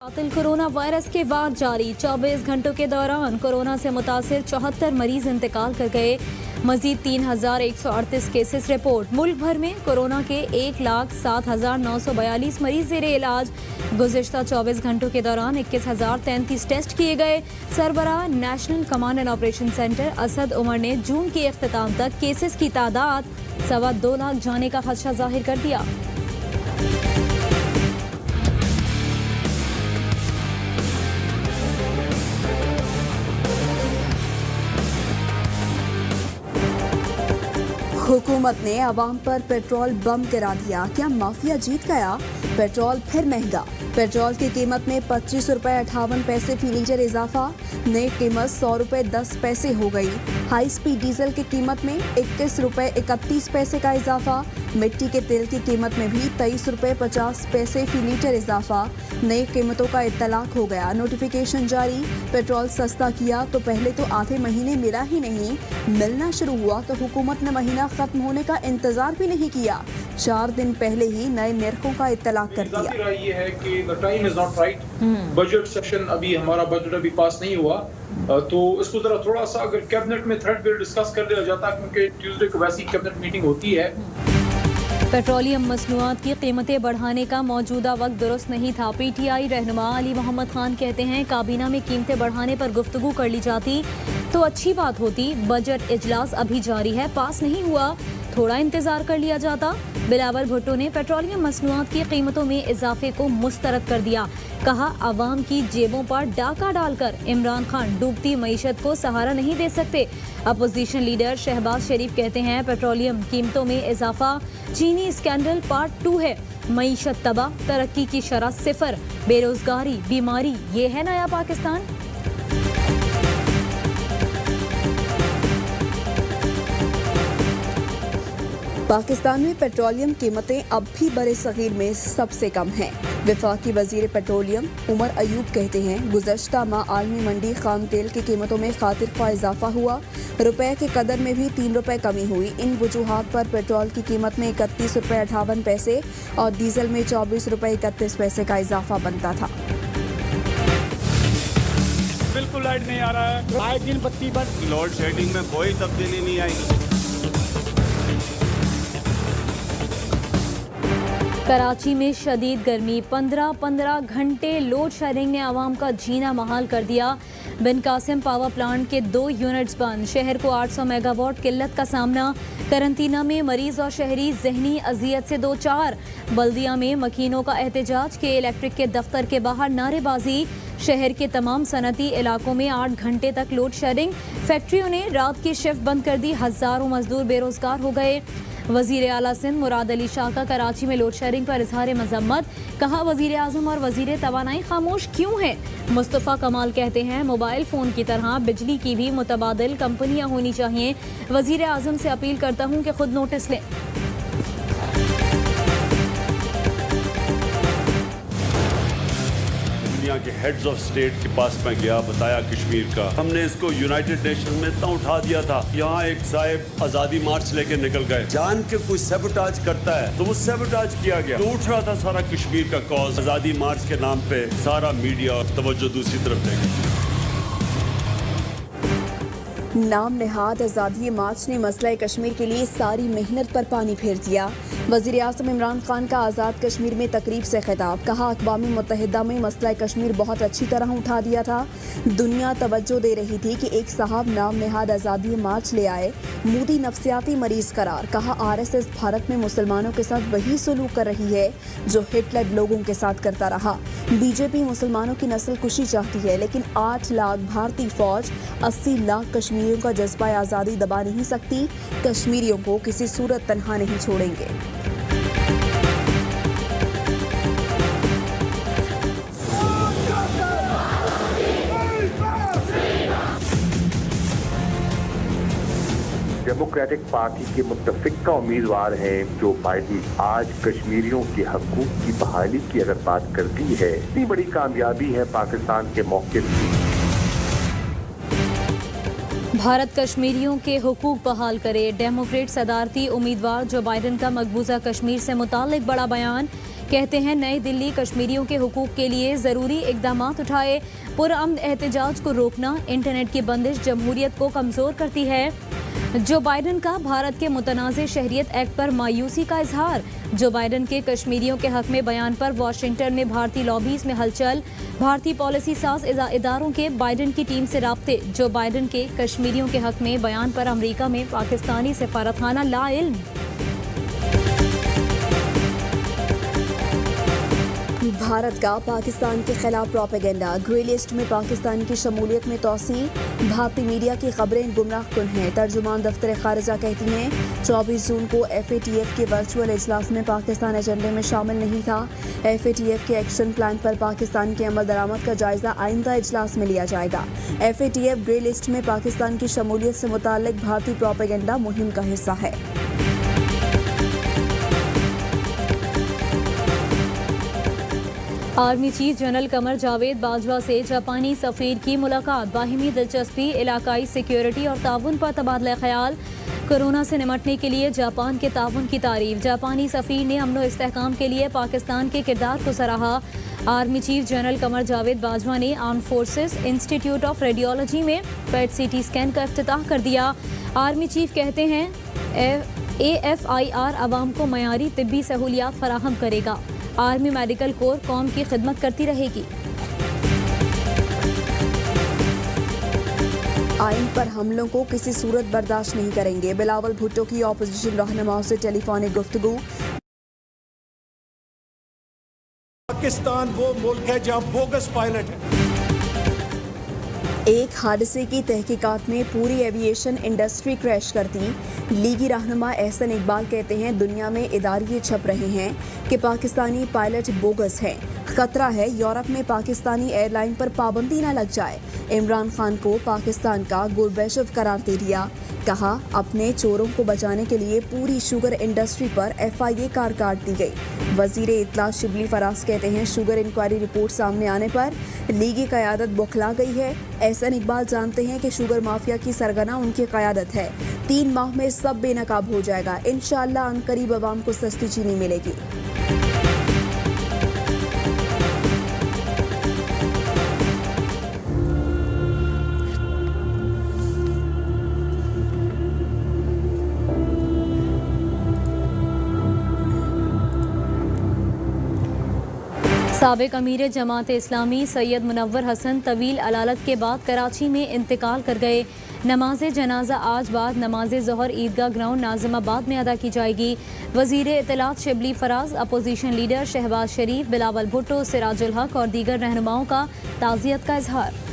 मुतातिल corona virus के बाद जारी 24 घंटों के दौरान कोरोना से मुतासिर 74 मरीज इंतकाल कर गए। मजीद 3138 केसेस रिपोर्ट। मुल्क भर में कोरोना के 1,07,942 मरीज ज़ेरे इलाज। गुज़िश्ता 24 घंटों के दौरान 21,033 टेस्ट किए गए। सरबराह national command and operation centre Asad Umar ने जून के इख्तिताम तक केसेस की तादाद 2.25 लाख जाने का खदशा जाहिर कर दिया। हुकूमत ने अवाम पर पेट्रोल बम गिरा दिया। क्या माफिया जीत गया? पेट्रोल फिर महंगा। पेट्रोल की कीमत में 25 रुपये 58 पैसे फी लीटर इजाफा। नई कीमत 100 रुपये 10 पैसे हो गई। हाई स्पीड डीजल की कीमत में 21 रुपये 31 पैसे का इजाफा। मिट्टी के तेल की कीमत में भी 23 रुपये 50 पैसे फी लीटर इजाफा। नई कीमतों का इत्तलाक हो गया। नोटिफिकेशन जारी। पेट्रोल सस्ता किया तो पहले तो आधे महीने मिला ही नहीं, मिलना शुरू हुआ तो हुकूमत ने महीना खत्म होने का इंतजार भी नहीं किया। 4 दिन पहले ही नए निर्खों का इत्तलाक कर दिया। ये है कि the time is not right. Budget session अभी हमारा बजट अभी पास नहीं हुआ, तो इसको जरा थोड़ा सा अगर कैबिनेट में थ्रेड बिल डिस्कस कर लिया जाता, क्योंकि ट्यूसडे को वैसी कैबिनेट मीटिंग होती है। पेट्रोलियम मसनूआत की कीमतें बढ़ाने का मौजूदा वक्त दुरुस्त नहीं था। PTI रहनुमा अली मोहम्मद खान कहते हैं काबीना में कीमतें बढ़ाने पर गुफ्तगू कर ली जाती तो अच्छी बात होती। बजट इजलास अभी जारी है, पास नहीं हुआ, थोड़ा इंतजार कर लिया जाता। बिलावल भुट्टो ने पेट्रोलियम मसनूआत की कीमतों में इजाफे को मुस्तरद कर दिया। कहा आवाम की जेबों पर डाका डालकर इमरान खान डूबती मईशत को सहारा नहीं दे सकते। अपोजिशन लीडर शहबाज शरीफ कहते हैं पेट्रोलियम कीमतों में इजाफा चीनी स्कैंडल पार्ट 2 है। मईशत तबाह, तरक्की की शरह 0, बेरोजगारी, बीमारी, ये है नया पाकिस्तान। पाकिस्तान में पेट्रोलियम कीमतें अब भी बड़े सगीर में सबसे कम हैं। वफाकी वजीर पेट्रोलियम उमर अयूब कहते हैं गुज़श्ता माह आलमी मंडी खाम तेल की कीमतों में खातिर ख्वाह इजाफा हुआ। रुपए के कदर में भी 3 रुपए कमी हुई। इन वजूहात पर पेट्रोल की कीमत में 31 रुपये 58 पैसे और डीजल में 24 रुपये 31 पैसे का इजाफा बनता था। बिल्कुल लाइट नहीं आ रहा है। आए दिन बत्ती पर लोड शेडिंग में कोई तब्दीली नहीं आई। कराची में शदीद गर्मी, 15 घंटे लोड शेडिंग ने आवाम का जीना महाल कर दिया। बिन कासिम पावर प्लांट के 2 यूनिट्स बंद। शहर को 800 मेगावाट किल्लत का सामना। करंतना में मरीज और शहरी जहनी अजियत से 2-4। बल्दिया में मकीनों का एहतजाज के इलेक्ट्रिक के दफ्तर के बाहर नारेबाजी। शहर के तमाम सनती इलाकों में 8 घंटे तक लोड शेडिंग। फैक्ट्रियों ने रात की शिफ्ट बंद कर दी। हजारों मजदूर बेरोजगार हो गए। वजीर आला सिंध मुराद अली शाह का कराची में लोड शेडिंग पर इजहार मजम्मत। कहा वजीर आजम और वजीर तवानाई खामोश क्यों हैं? मुस्तफ़ा कमाल कहते हैं मोबाइल फ़ोन की तरह बिजली की भी मुतबादिल कंपनियां होनी चाहिए। वजीर आजम से अपील करता हूं कि खुद नोटिस लें। के हेड्स ऑफ स्टेट के पास मैं गया, बताया कश्मीर का, हमने इसको यूनाइटेड नेशन में इतना उठा दिया था। यहाँ एक साहब आजादी मार्च लेके निकल गए, जान के कोई सैबोटाज करता है तो वो सैबोटाज किया गया। तो उठ रहा था सारा कश्मीर का कॉज, आजादी मार्च के नाम पे सारा मीडिया और तवज्जो दूसरी तरफ देगी। नाम नेहाद आज़ादी मार्च ने मसला कश्मीर के लिए सारी मेहनत पर पानी फेर दिया। वज़ीर आज़म इमरान खान का आज़ाद कश्मीर में तकरीब से खिताब। कहा अक़वाम मुत्तहिदा में मसला कश्मीर बहुत अच्छी तरह उठा दिया था। दुनिया तवज्जो दे रही थी कि एक साहब नाम नेहाद आज़ादी मार्च ले आए। मोदी नफ्सियाती मरीज करार। कहा RSS भारत में मुसलमानों के साथ वही सलूक कर रही है जो हिटलर लोगों के साथ करता रहा। BJP मुसलमानों की नस्ल कुशी चाहती है, लेकिन 8 लाख भारतीय फौज 80 लाख कश्मीरियों का जज्बा आज़ादी दबा नहीं सकती। कश्मीरियों को किसी सूरत तन्हा नहीं छोड़ेंगे। डेमोक्रेटिक पार्टी के मुत्तफिका उम्मीदवार हैं जो बाइडन। आज कश्मीरियों के हकूक की बहाली की अगर बात करती है, इतनी बड़ी कामयाबी है पाकिस्तान के मौके की। भारत कश्मीरियों के हुकूक बहाल करे। डेमोक्रेट सदारती उम्मीदवार जो बाइडन का मकबूजा कश्मीर से मुताल्लिक बड़ा बयान। कहते हैं नई दिल्ली कश्मीरियों के हुकूक के लिए ज़रूरी इक़दाम उठाए। पुरअमन एहतजाज को रोकना, इंटरनेट की बंदिश जमहूरियत को कमज़ोर करती है। जो बाइडन का भारत के मुतनाज़ शहरियत एक्ट पर मायूसी का इजहार। जो बाइडन के कश्मीरियों के हक में बयान पर वाशिंगटन में भारतीय लॉबीज में हलचल। भारतीय पॉलिसी साज इदारों के बाइडन की टीम से राब्ते। जो बाइडन के कश्मीरियों के हक में बयान पर अमरीका में पाकिस्तानी सफारतखाना लाइल्म। भारत का पाकिस्तान के खिलाफ प्रोपेगेंडा, ग्रे लिस्ट में पाकिस्तान की शमूलियत में तोसी। भारतीय मीडिया की खबरें गुमराह कुन हैं। तर्जुमान दफ्तर खारिजा कहती हैं 24 जून को FATF के वर्चुअल इजलास में पाकिस्तान एजेंडे में शामिल नहीं था। FATF के एक्शन प्लान पर पाकिस्तान के अमल दरामद का जायजा आइंदा इजलास में लिया जाएगा। FATF ग्रे लिस्ट में पाकिस्तान की शमूलियत से मुताल्लिक भारतीय प्रोपेगेंडा मुहिम का हिस्सा है। Army chief general Qamar Javed Bajwa से जापानी सफ़ीर की मुलाकात। बाहिमी दिलचस्पी, इलाकाई सिक्योरिटी और ताउन पर तबादला ख्याल। कोरोना से निमटने के लिए जापान के ताउन की तारीफ। जापानी सफ़ीर ने अमन व इस्तेहकाम के लिए पाकिस्तान के किरदार को सराहा। Army chief general Qamar Javed Bajwa ने arm forces institute of radiology में पेट CT स्कैन का इफ्तिताह कर दिया। आर्मी चीफ कहते हैं AFIR आवाम को मयारी तिब्बी सहूलियात फराहम करेगा। आर्मी मेडिकल कोर कौम की खिदमत करती रहेगी। आइन पर हमलों को किसी सूरत बर्दाश्त नहीं करेंगे। बिलावल भुट्टो की ऑपोजिशन रहनुमाओं से टेलीफोनिक गुफ्तगू। पाकिस्तान वो मुल्क है जहाँ बोगस पायलट है। एक हादसे की तहकीकात में पूरी एविएशन इंडस्ट्री क्रैश कर दी। लीगी रहनुमा एहसन इकबाल कहते हैं दुनिया में इदारे छप रहे हैं कि पाकिस्तानी पायलट बोगस हैं। खतरा है यूरोप में पाकिस्तानी एयरलाइन पर पाबंदी न लग जाए। इमरान खान को पाकिस्तान का गुरबैशव करार दे दिया। कहा अपने चोरों को बचाने के लिए पूरी शुगर इंडस्ट्री पर FIA कार काट दी गई। वजीर इत्तला शिबली फराज कहते हैं शुगर इंक्वायरी रिपोर्ट सामने आने पर लीगी क़यादत बौखला गई है। एहसन इकबाल जानते हैं कि शुगर माफिया की सरगना उनकी क़यादत है। 3 माह में सब बेनकाब हो जाएगा। इंशाअल्लाह अनकरीब अवाम को सस्ती चीनी मिलेगी। साबिक अमीर जमात इस्लामी सैयद मुनव्वर हसन तवील अलालत के बाद कराची में इंतकाल कर गए। नमाज जनाजा आज बाद नमाज ज़ोहर ईदगाह ग्राउंड नाज़िमाबाद में अदा की जाएगी। वज़ीर इत्तलात शिबली फराज, अपोजिशन लीडर शहबाज शरीफ, बिलावल भुट्टो, सिराजुल हक और दीगर रहनुमाओं का ताज़ियत का इजहार।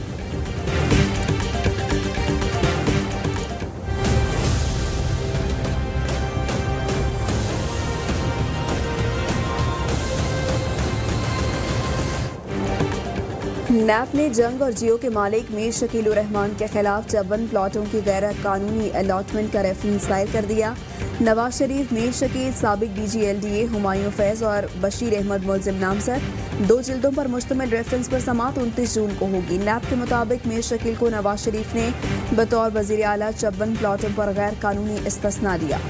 नैप ने जंग और जियो के मालिक मीर शकील उर रहमान के खिलाफ 54 प्लॉटों की गैर कानूनी अलॉटमेंट का रेफरेंस दायर कर दिया। नवाज शरीफ, मीर शकील, साबिक DG LDA हुमायूं फैज़ और बशीर अहमद मुलजिम नामजद। 2 जिल्दों पर मुश्तमिल रेफरेंस पर समाअत 29 जून को होगी। नैप के मुताबिक मीर शकील को नवाज शरीफ ने बतौर वज़ीर आला 54 प्लॉटों पर गैर कानूनी इस्तिस्ना दिया।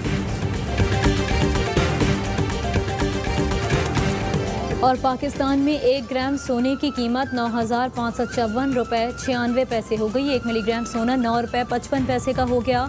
और पाकिस्तान में 1 ग्राम सोने की कीमत 9,554 रुपये 96 पैसे हो गई। 1 मिलीग्राम सोना 9 रुपये 55 पैसे का हो गया।